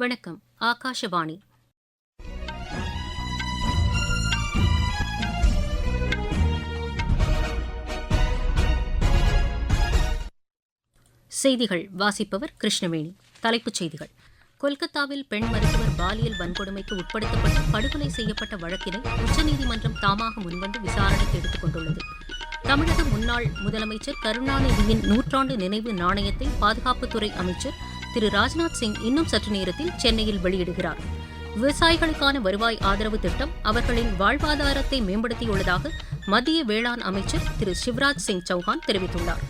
வணக்கம். ஆகாஷவாணி. செய்திகள் வாசிப்பவர் கிருஷ்ணவேணி. தலைப்புச் செய்திகள். கொல்கத்தாவில் பெண் மருத்துவர் பாலியல் வன்கொடுமைக்கு உட்படுத்தப்பட்டு படுகொலை செய்யப்பட்ட வழக்கினை உச்சநீதிமன்றம் தாமாக முன்வந்து விசாரணைக்கு எடுத்துக் கொண்டுள்ளது. தமிழக முன்னாள் முதலமைச்சர் கருணாநிதியின் நூற்றாண்டு நினைவு நாணயத்தை பாதுகாப்புத்துறை அமைச்சர் திரு ராஜ்நாத் சிங் இன்னும் சற்று நேரத்தில் சென்னையில் வெளியிடுகிறார். விவசாயிகளுக்கான வருவாய் ஆதரவு திட்டம் அவர்களின் வாழ்வாதாரத்தை மேம்படுத்தியுள்ளதாக மத்திய வேளாண் அமைச்சர் திரு சிவராஜ் சிங் சௌஹான் தெரிவித்துள்ளார்.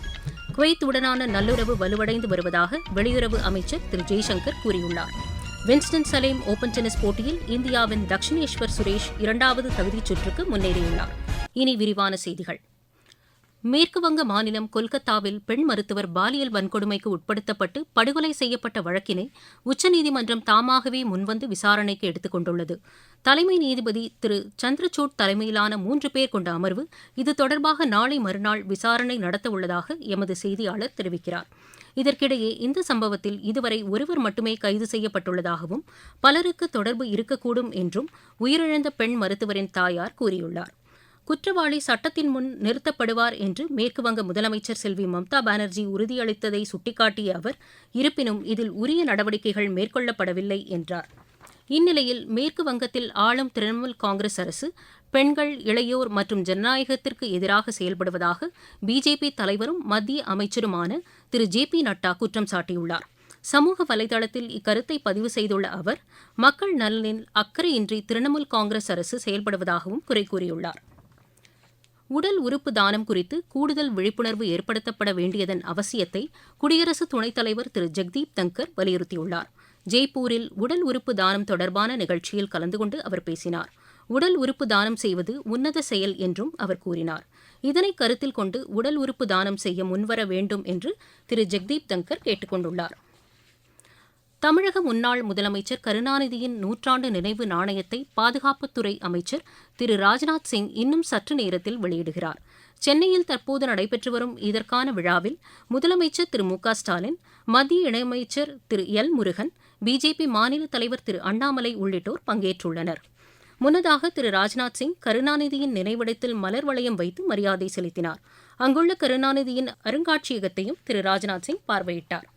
குவைத்துடனான நல்லுறவு வலுவடைந்து வருவதாக வெளியுறவு அமைச்சர் திரு ஜெய்சங்கர் கூறியுள்ளார். வின்ஸ்டன் சலேம் ஓபன் டென்னிஸ் போட்டியில் இந்தியாவின் தக்ஷினேஸ்வர் சுரேஷ் இரண்டாவது தகுதிச் சுற்றுக்கு முன்னேறியுள்ளார். இனி விரிவான செய்திகள். மேற்குவங்க மாநிலம் கொல்கத்தாவில் பெண் மருத்துவர் பாலியல் வன்கொடுமைக்கு உட்படுத்தப்பட்டு படுகொலை செய்யப்பட்ட வழக்கினை உச்சநீதிமன்றம் தாமாகவே முன்வந்து விசாரணைக்கு எடுத்துக் கொண்டுள்ளது. தலைமை நீதிபதி திரு சந்திரசூட் தலைமையிலான 3 பேர் கொண்ட அமர்வு இது தொடர்பாக நாளை மறுநாள் விசாரணை நடத்தவுள்ளதாக எமது செய்தியாளர் தெரிவிக்கிறார். இதற்கிடையே இந்த சம்பவத்தில் இதுவரை ஒருவர் மட்டுமே கைது செய்யப்பட்டுள்ளதாகவும் பலருக்கு தொடர்பு இருக்கக்கூடும் என்றும் உயிரிழந்த பெண் மருத்துவரின் தாயார் கூறியுள்ளார். குற்றவாளி சட்டத்தின் முன் நிறுத்தப்படுவார் என்று மேற்குவங்க முதலமைச்சர் செல்வி மம்தா பானர்ஜி உறுதியளித்ததை சுட்டிக்காட்டிய அவர், இருப்பினும் இதில் உரிய நடவடிக்கைகள் மேற்கொள்ளப்படவில்லை என்றார். இந்நிலையில் மேற்கு வங்கத்தில் ஆளும் திரிணாமுல் காங்கிரஸ் அரசு பெண்கள், இளையோர் மற்றும் ஜனநாயகத்திற்கு எதிராக செயல்படுவதாக பிஜேபி தலைவரும் மத்திய அமைச்சருமான திரு ஜே.பி. நட்டா குற்றம் சாட்டியுள்ளார். சமூக வலைதளத்தில் இக்கருத்தை பதிவு செய்துள்ள அவர், மக்கள் நலனில் அக்கறையின்றி திரிணாமுல் காங்கிரஸ் அரசு செயல்படுவதாகவும் குறை கூறியுள்ளார். உடல் உறுப்பு தானம் குறித்து கூடுதல் விழிப்புணர்வு ஏற்படுத்தப்பட வேண்டியதன் அவசியத்தை குடியரசு துணைத் தலைவர் திரு ஜெக்தீப் தங்கர் வலியுறுத்தியுள்ளார். ஜெய்ப்பூரில் உடல் உறுப்பு தானம் தொடர்பான நிகழ்ச்சியில் கலந்து கொண்டு அவர் பேசினார். உடல் உறுப்பு தானம் செய்வது உன்னத செயல் என்றும் அவர் கூறினார். இதனை கருத்தில் கொண்டு உடல் உறுப்பு தானம் செய்ய முன்வர வேண்டும் என்று திரு ஜெக்தீப் தங்கர் கேட்டுக் கொண்டுள்ளார். தமிழக முன்னாள் முதலமைச்சர் கருணாநிதியின் நூற்றாண்டு நினைவு நாணயத்தை பாதுகாப்புத்துறை அமைச்சர் திரு ராஜ்நாத் சிங் இன்னும் சற்று நேரத்தில் வெளியிடுகிறார். சென்னையில் தற்போது நடைபெற்று வரும் இதற்கான விழாவில் முதலமைச்சர் திரு மு க ஸ்டாலின், மத்திய இணையமைச்சர் திரு எல் முருகன், பிஜேபி மாநில தலைவர் திரு அண்ணாமலை உள்ளிட்டோர் பங்கேற்றுள்ளனர். முன்னதாக திரு ராஜ்நாத் சிங் கருணாநிதியின் நினைவிடத்தில் மலர் வளையம் வைத்து மரியாதை செலுத்தினார். அங்குள்ள கருணாநிதியின் அருங்காட்சியகத்தையும் திரு ராஜ்நாத் சிங் பார்வையிட்டார்.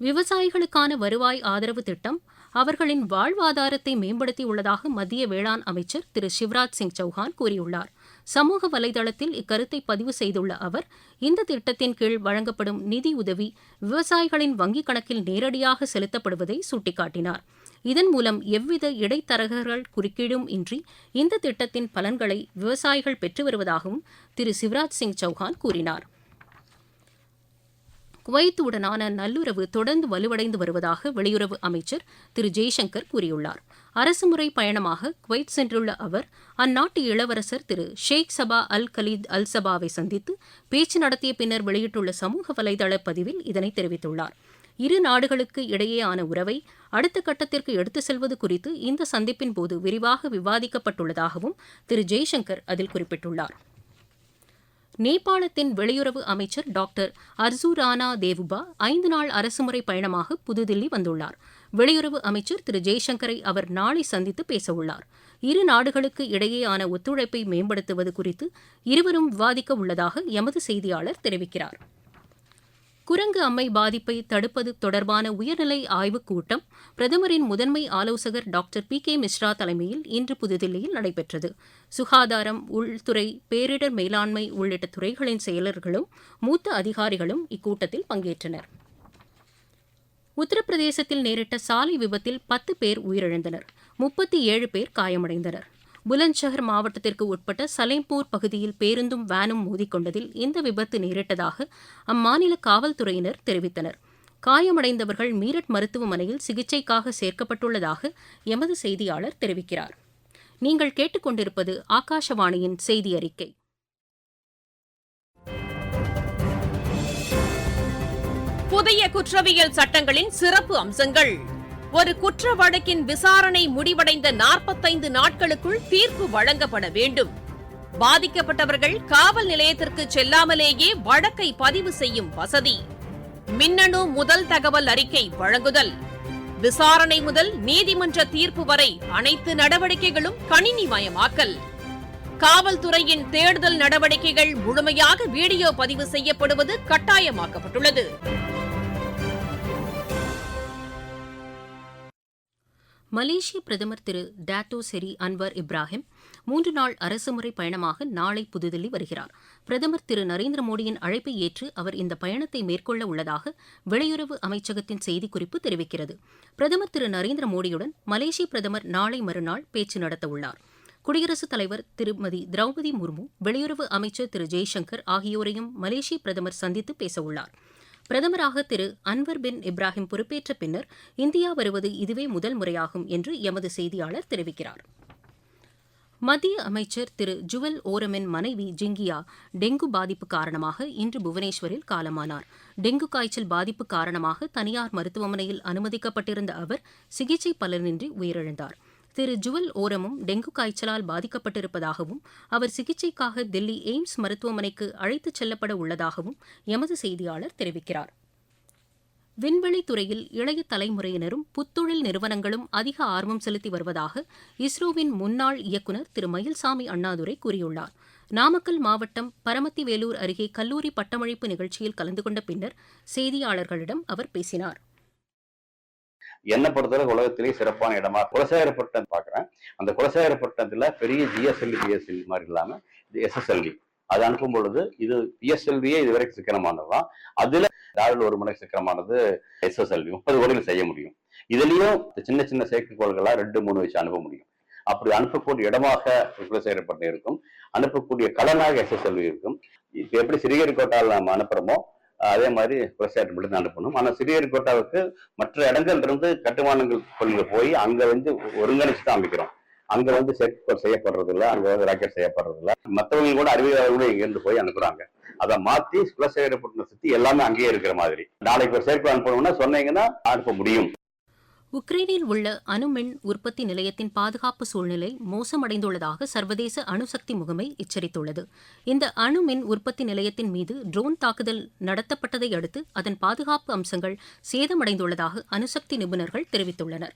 விவசாயிகளுக்கான வருவாய் ஆதரவு திட்டம் அவர்களின் வாழ்வாதாரத்தை மேம்படுத்தியுள்ளதாக மத்திய வேளாண் அமைச்சர் திரு சிவராஜ் சிங் சௌஹான் கூறியுள்ளார். சமூக வலைதளத்தில் இக்கருத்தை பதிவு செய்துள்ள அவர், இந்த திட்டத்தின் கீழ் வழங்கப்படும் நிதி உதவி விவசாயிகளின் வங்கிக் கணக்கில் நேரடியாக செலுத்தப்படுவதை சுட்டிக்காட்டினார். இதன் மூலம் எவ்வித இடைத்தரகர்கள் குறுக்கீடும் இன்றி இந்த திட்டத்தின் பலன்களை விவசாயிகள் பெற்று வருவதாகவும் திரு சிவராஜ் சிங் சௌஹான் கூறினார். குவைத்துடனான நல்லுறவு தொடர்ந்து வலுவடைந்து வருவதாக வெளியுறவு அமைச்சர் திரு ஜெய்சங்கர் கூறியுள்ளார். அரசுமுறை பயணமாக குவைத் சென்றுள்ள அவர் அந்நாட்டு இளவரசர் திரு ஷேக் சபா அல் கலீத் அல் சபாவை சந்தித்து பேச்சு நடத்திய பின்னர் வெளியிட்டுள்ள சமூக வலைதள பதிவில் இதனை தெரிவித்துள்ளார். இரு நாடுகளுக்கு இடையேயான உறவை அடுத்த கட்டத்திற்கு எடுத்துச் செல்வது குறித்து இந்த சந்திப்பின் போது விரிவாக விவாதிக்கப்பட்டுள்ளதாகவும் திரு ஜெய்சங்கர் அதில் குறிப்பிட்டுள்ளார். நேபாளத்தின் வெளியுறவு அமைச்சர் டாக்டர் அர்சு ரானா தேவுபா 5 நாள் அரசுமுறை பயணமாக புதுதில்லி வந்துள்ளார். வெளியுறவு அமைச்சர் திரு ஜெய்சங்கரை அவர் நாளை சந்தித்து பேசவுள்ளார். இரு நாடுகளுக்கு இடையேயான ஒத்துழைப்பை மேம்படுத்துவது குறித்து இருவரும் விவாதிக்க உள்ளதாக எமது செய்தியாளர் தெரிவிக்கிறார். குரங்கு அம்மை பாதிப்பை தடுப்பது தொடர்பான உயர்நிலை ஆய்வுக் கூட்டம் பிரதமரின் முதன்மை ஆலோசகர் டாக்டர் பி.கே. மிஸ்ரா தலைமையில் இன்று புதுதில்லியில் நடைபெற்றது. சுகாதாரம், உள்துறை, பேரிடர் மேலாண்மை உள்ளிட்ட துறைகளின் செயலர்களும் மூத்த அதிகாரிகளும் இக்கூட்டத்தில் பங்கேற்றனர். உத்தரப்பிரதேசத்தில் நேரிட்ட சாலை விபத்தில் 10 பேர் உயிரிழந்தனர், 37 பேர் காயமடைந்தனர். புலந்த்ஷஹர் மாவட்டத்திற்கு உட்பட்ட சலேம்பூர் பகுதியில் பேருந்தும் வேனும் மோதிக்கொண்டதில் இந்த விபத்து நேரிட்டதாக அம்மாநில காவல்துறையினர் தெரிவித்தனர். காயமடைந்தவர்கள் மீரட் மருத்துவமனையில் சிகிச்சைக்காக சேர்க்கப்பட்டுள்ளதாக எமது செய்தியாளர் தெரிவிக்கிறார். நீங்கள் கேட்டுக்கொண்டிருப்பது ஆகாஷவாணியின் செய்தி அறிக்கை. புதிய குற்றவியல் சட்டங்களின் சிறப்பு அம்சங்கள். ஒரு குற்ற வழக்கின் விசாரணை முடிவடைந்த 45 நாட்களுக்குள் தீர்ப்பு வழங்கப்பட வேண்டும். பாதிக்கப்பட்டவர்கள் காவல் நிலையத்திற்கு செல்லாமலேயே வழக்கை பதிவு செய்யும் வசதி. மின்னணு முதல் தகவல் அறிக்கை வழங்குதல். விசாரணை முதல் நீதிமன்ற தீர்ப்பு வரை அனைத்து நடவடிக்கைகளும் கணினிமயமாக்கல். காவல்துறையின் தேடுதல் நடவடிக்கைகள் முழுமையாக வீடியோ பதிவு செய்யப்படுவது கட்டாயமாக்கப்பட்டுள்ளது. மலேசிய பிரதமர் திரு டேட்டோ செரி அன்வர் இப்ராஹிம் 3 நாள் அரசுமுறை பயணமாக நாளை புதுதில்லி வருகிறார். பிரதமர் திரு நரேந்திர மோடியின் அழைப்பை ஏற்று அவர் இந்த பயணத்தை மேற்கொள்ள உள்ளதாக வெளியுறவு அமைச்சகத்தின் செய்திக்குறிப்பு தெரிவிக்கிறது. பிரதமர் திரு நரேந்திர மோடியுடன் மலேசிய பிரதமர் நாளை மறுநாள் பேச்சு நடத்தவுள்ளார். குடியரசுத் தலைவர் திருமதி திரௌபதி முர்மு, வெளியுறவு அமைச்சர் திரு ஜெய்சங்கர் ஆகியோரையும் மலேசிய பிரதமர் சந்தித்து பேசவுள்ளார். பிரதமராக திரு அன்வர் பின் இப்ராஹிம் பொறுப்பேற்ற பின்னர் இந்தியா வருவது இதுவே முதல் முறையாகும் என்று எமது செய்தியாளர் தெரிவிக்கிறார். மத்திய அமைச்சர் திரு ஜுவல் ஓரமின் மனைவி ஜிங்கியா டெங்கு பாதிப்பு காரணமாக இன்று புவனேஸ்வரில் காலமானார். டெங்கு காய்ச்சல் பாதிப்பு காரணமாக தனியார் மருத்துவமனையில் அனுமதிக்கப்பட்டிருந்த அவர் சிகிச்சை பலனின்றி உயிரிழந்தார். திரு ஜுவல் ஓரமும் டெங்கு காய்ச்சலால் பாதிக்கப்பட்டிருப்பதாகவும் அவர் சிகிச்சைக்காக தில்லி எய்ம்ஸ் மருத்துவமனைக்கு அழைத்துச் செல்லப்பட உள்ளதாகவும் எமது செய்தியாளர் தெரிவிக்கிறார். விண்வெளித்துறையில் இளைய தலைமுறையினரும் புத்தொழில் நிறுவனங்களும் அதிக ஆர்வம் செலுத்தி வருவதாக இஸ்ரோவின் முன்னாள் இயக்குநர் திரு மயில்சாமி அண்ணாதுரை கூறியுள்ளார். நாமக்கல் மாவட்டம் பரமத்திவேலூர் அருகே கல்லூரி பட்டமளிப்பு நிகழ்ச்சியில் கலந்து கொண்ட பின்னர் செய்தியாளர்களிடம் அவர் பேசினார். என்ன பொறுத்தவரை உலகத்திலேயே சிறப்பான இடமா குலசேகரப்பட்டினம் பாக்குறேன். அந்த குலசேகரப்பட்டினத்துல பெரிய ஜிஎஸ்எல்வி பிஎஸ்எல்வி மாதிரி இல்லாம எஸ்எஸ்எல்வி அது அனுப்பும் பொழுது இது பிஎஸ்எல்வியே இதுவரைக்கும் சிக்கனமானதுதான். அதுல ராவில் ஒரு முறை சிக்கனமானது எஸ்எஸ்எல்வி 30 கோடியில் செய்ய முடியும். இதுலயும் சின்ன சின்ன செயற்கைக்கோள்களா 2-3 வச்சு அனுப்ப முடியும். அப்படி அனுப்பக்கூடிய இடமாக குலசேகரப்பட்டினம் இருக்கும். அனுப்பக்கூடிய கடனாக எஸ்எஸ்எல்வி இருக்கும். இப்ப எப்படி சிறியரிக்கோட்டாவில் நம்ம அனுப்புறோமோ அதே மாதிரி குலசேகரப்பட்டினம் அனுப்பணும். ஆனா சிறியரிக்கோட்டாவுக்கு மற்ற இடங்கள்ல இருந்து கட்டுமானங்கள் கொண்டு போய் அங்க ஒருங்கிணைச்சு தான் அமைக்கிறோம். அங்க செயற்கைக்கோள் செய்யப்படுறது இல்லை, அங்க ராக்கெட் செய்யப்படுறது இல்லை. மற்றவங்க கூட அறிவியலாளர்களும் இங்க இருந்து போய் அனுப்புறாங்க. அதை மாத்தி குலசேகரப்பட்டினம் சுத்தி எல்லாமே அங்கேயே இருக்கிற மாதிரி. நாளைக்கு ஒரு செயற்கைக்கோள் அனுப்பணும்னா சொன்னீங்கன்னா அனுப்ப முடியும். உக்ரைனில் உள்ள அணுமின் உற்பத்தி நிலையத்தின் பாதுகாப்பு சூழ்நிலை மோசமடைந்துள்ளதாக சர்வதேச அணுசக்தி முகமை எச்சரித்துள்ளது. இந்த அணுமின் உற்பத்தி நிலையத்தின் மீது ட்ரோன் தாக்குதல் நடத்தப்பட்டதை அடுத்து அதன் பாதுகாப்பு அம்சங்கள் சேதமடைந்துள்ளதாக அணுசக்தி நிபுணர்கள் தெரிவித்துள்ளனர்.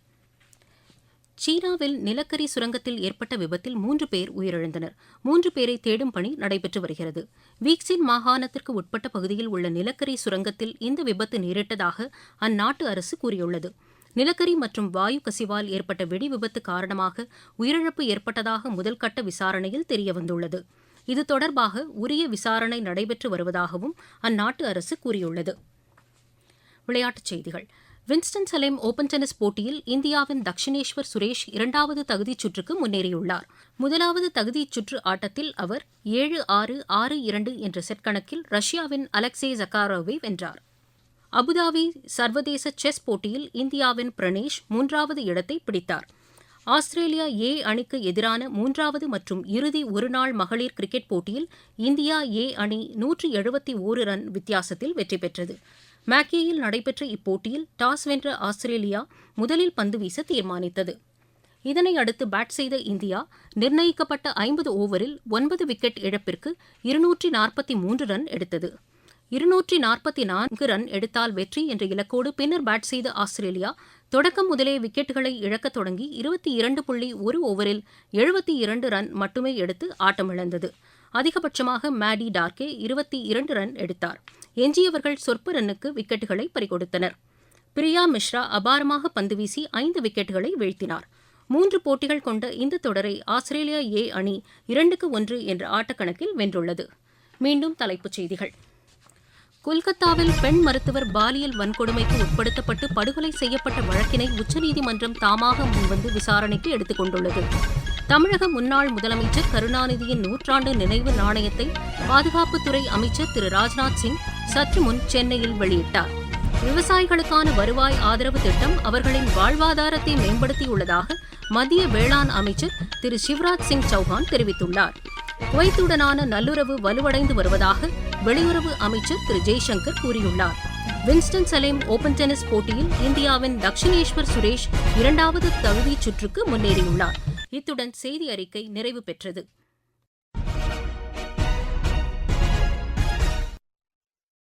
சீனாவில் நிலக்கரி சுரங்கத்தில் ஏற்பட்ட விபத்தில் 3 பேர் உயிரிழந்தனர். 3 பேரை தேடும் பணி நடைபெற்று வருகிறது. வீக்சின் மாகாணத்திற்கு உட்பட்ட பகுதியில் உள்ள நிலக்கரி சுரங்கத்தில் இந்த விபத்து நேரிட்டதாக அந்நாட்டு அரசு கூறியுள்ளது. நிலக்கரி மற்றும் வாயு கசிவால் ஏற்பட்ட வெடி விபத்து காரணமாக உயிரிழப்பு ஏற்பட்டதாக முதல்கட்ட விசாரணையில் தெரியவந்துள்ளது. இது தொடர்பாக உரிய விசாரணை நடைபெற்று வருவதாகவும் அந்நாட்டு அரசு கூறியுள்ளது. விளையாட்டுச் செய்திகள். வின்ஸ்டன் சலேம் ஓபன் டென்னிஸ் போட்டியில் இந்தியாவின் தக்ஷினேஸ்வர் சுரேஷ் 2வது தகுதிச் சுற்றுக்கு முன்னேறியுள்ளார். முதலாவது தகுதிச் சுற்று ஆட்டத்தில் அவர் 7-6, 6-2 என்ற செட் கணக்கில் ரஷ்யாவின் அலெக்சே ஜக்காரோவை வென்றார். அபுதாபி சர்வதேச செஸ் போட்டியில் இந்தியாவின் பிரணேஷ் 3வது இடத்தை பிடித்தார். ஆஸ்திரேலியா ஏ அணிக்கு எதிரான 3வது மற்றும் இறுதி ஒருநாள் மகளிர் கிரிக்கெட் போட்டியில் இந்தியா ஏ அணி 171 ரன் வித்தியாசத்தில் வெற்றி பெற்றது. மேக்கேயில் நடைபெற்ற இப்போட்டியில் டாஸ் வென்ற ஆஸ்திரேலியா முதலில் பந்து வீச தீர்மானித்தது. இதனை அடுத்து பேட் செய்த இந்தியா நிர்ணயிக்கப்பட்ட 50 ஓவரில் 9 விக்கெட் இழப்பிற்கு 243 ரன் எடுத்தது. 244 ரன் எடுத்தால் வெற்றி என்ற இலக்கோடு பின்னர் பேட் செய்த ஆஸ்திரேலியா தொடக்கம் முதலே விக்கெட்டுகளை இழக்கத் தொடங்கி 22.1 ஓவரில் 72 ரன் மட்டுமே எடுத்து ஆட்டமிழந்தது. அதிகபட்சமாக மேடி டார்கே 22 ரன் எடுத்தார். எஞ்சியவர்கள் சொற்ப ரன்னுக்கு விக்கெட்டுகளை பறிகொடுத்தனர். பிரியா மிஸ்ரா அபாரமாக பந்து வீசி 5 விக்கெட்டுகளை வீழ்த்தினார். 3 போட்டிகள் கொண்ட இந்த தொடரை ஆஸ்திரேலியா ஏ அணி 2-1 என்ற ஆட்டக்கணக்கில் வென்றுள்ளது. மீண்டும் தலைப்புச் செய்திகள். கொல்கத்தாவில் பெண் மருத்துவர் பாலியல் வன்கொடுமைக்கு உட்படுத்தப்பட்டு படுகொலை செய்யப்பட்ட வழக்கினை உச்சநீதிமன்றம் தாமாக முன்வந்து விசாரணைக்கு எடுத்துக் கொண்டுள்ளது. தமிழக முன்னாள் முதலமைச்சர் கருணாநிதியின் 100ஆண்டு நினைவு நாணயத்தை பாதுகாப்புத்துறை அமைச்சர் திரு ராஜ்நாத் சிங் சற்று முன் சென்னையில் வெளியிட்டார். விவசாயிகளுக்கான வருவாய் ஆதரவு திட்டம் அவர்களின் வாழ்வாதாரத்தை மேம்படுத்தியுள்ளதாக மத்திய வேளாண் அமைச்சர் திரு சிவராஜ் சிங் சௌஹான் தெரிவித்துள்ளார். குவைத்துடனான நல்லுறவு வலுவடைந்து வருவதாக வெளியுறவு அமைச்சர் திரு ஜெய்சங்கர் கூறியுள்ளார். வின்ஸ்டன் சலேம் ஓபன் டென்னிஸ் போட்டியில் இந்தியாவின் தக்ஷினேஸ்வர் சுரேஷ் 2வது தகுதிச் சுற்றுக்கு முன்னேறியுள்ளார். இத்துடன் செய்தி அறிக்கை நிறைவு பெற்றது.